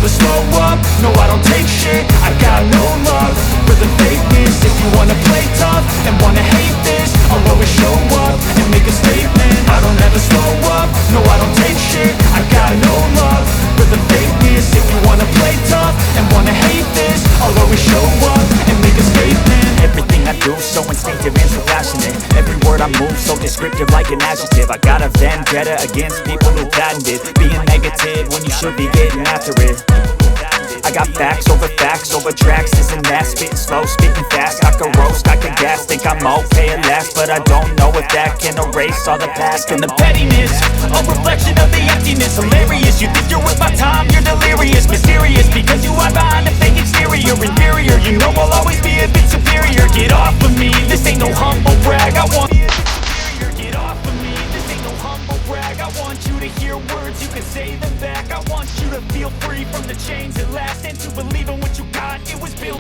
never slow up, no I don't take shit. I got no love for the fakeness. If you wanna play tough and wanna hate this, I'll always show up and make a statement. I don't ever slow up, no I don't take shit. I got no love for the fakeness. If you wanna play tough and wanna hate this, I'll always show up and make a statement. Everything I do so instinctive and so passionate. Every word I move so descriptive like an adjective. I got a vendetta against people who patented being negative when you should be getting after it. I got facts over tracks, this and that. Spitting slow, spitting fast. I can roast, I can gas. Think I'm okay at last, but I don't know if that can erase all the past. And the pettiness, a reflection of the emptiness. Hilarious, you think you're worth my time, you're delirious. Mysterious, because you hide behind a fake exterior. Inferior, you know I'll always be a bit superior. Get off of me, this ain't no humble brag. I want get off of me, this ain't no humble brag. I want you to hear words, you can say them back. I want you to feel free from the chains that last, and to believe in what you got, it was built